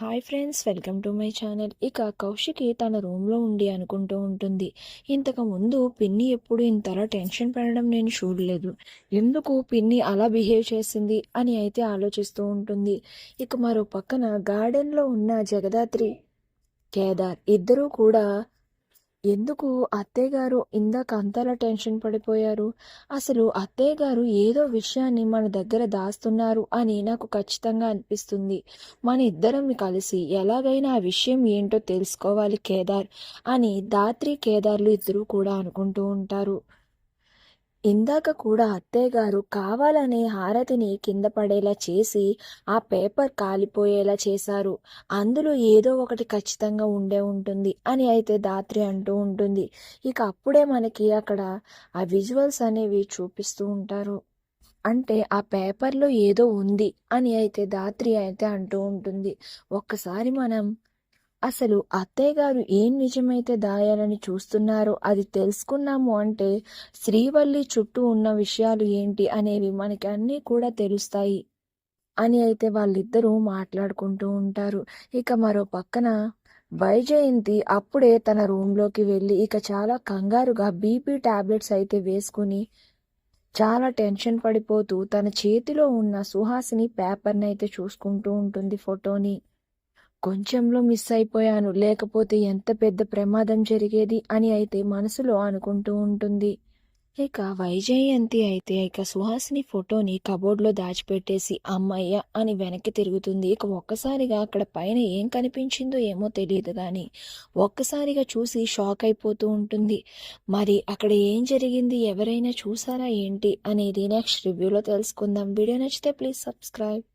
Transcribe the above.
Hi friends, welcome to my channel. ఇక కౌశికి తన రూమ్లో ఉండి అనుకుంటూ ఉంటుంది, ఇంతకు ముందు పిన్ని ఎప్పుడు ఇంతలా టెన్షన్ పడడం నేను చూడలేదు. ఎందుకు పిన్ని అలా బిహేవ్ చేసింది అని అయితే ఆలోచిస్తూ ఉంటుంది. ఇక మరో పక్కన గార్డెన్లో ఉన్న జగదాత్రి, కేదార్ ఇద్దరూ కూడా ఎందుకు అత్తయ్య గారు ఇందాక అంతలా టెన్షన్ పడిపోయారు? అసలు అత్తయ్య గారు ఏదో విషయాన్ని మన దగ్గర దాస్తున్నారు అని నాకు ఖచ్చితంగా అనిపిస్తుంది. మన ఇద్దరం కలిసి ఎలాగైనా ఆ విషయం ఏంటో తెలుసుకోవాలి కేదార్ అని దాత్రి కేదార్లు ఇద్దరూ కూడా అనుకుంటూ ఉంటారు. ఇందాక కూడా అత్తయ్య గారు కావాలనే హారతిని కింద పడేలా చేసి ఆ పేపర్ కాలిపోయేలా చేశారు. అందులో ఏదో ఒకటి ఖచ్చితంగా ఉండే ఉంటుంది అని అయితే దాత్రి అంటూ ఉంటుంది. ఇక అప్పుడే మనకి అక్కడ ఆ విజువల్స్ అనేవి చూపిస్తూ ఉంటారు. అంటే ఆ పేపర్లో ఏదో ఉంది అని అయితే దాత్రి అయితే అంటూ ఉంటుంది. ఒక్కసారి మనం అసలు అత్తయ్య గారు ఏం నిజమైతే దాయాలని చూస్తున్నారో అది తెలుసుకున్నాము అంటే శ్రీవల్లి చుట్టూ ఉన్న విషయాలు ఏంటి అనేవి మనకి అన్నీ కూడా తెలుస్తాయి అని అయితే వాళ్ళిద్దరూ మాట్లాడుకుంటూ ఉంటారు. ఇక మరో పక్కన వైజయంతి అప్పుడే తన రూమ్లోకి వెళ్ళి ఇక చాలా కంగారుగా బీపీ టాబ్లెట్స్ అయితే వేసుకుని చాలా టెన్షన్ పడిపోతూ తన చేతిలో ఉన్న సుహాసిని పేపర్ని అయితే చూసుకుంటూ ఉంటుంది, ఫోటోని. కొంచెంలో మిస్ అయిపోయాను, లేకపోతే ఎంత పెద్ద ప్రమాదం జరిగేది అని అయితే మనసులో అనుకుంటూ ఉంటుంది. ఇక వైజయంతి అయితే ఇక సుహాసిని ఫోటోని కబోర్డ్లో దాచిపెట్టేసి అమ్మయ్య అని వెనక్కి తిరుగుతుంది. ఇక ఒక్కసారిగా అక్కడ పైన ఏం కనిపించిందో ఏమో తెలియదు కానీ ఒక్కసారిగా చూసి షాక్ అయిపోతూ ఉంటుంది. మరి అక్కడ ఏం జరిగింది, ఎవరైనా చూసారా ఏంటి అనేది నెక్స్ట్ రివ్యూలో తెలుసుకుందాం. వీడియో నచ్చితే ప్లీజ్ సబ్స్క్రైబ్.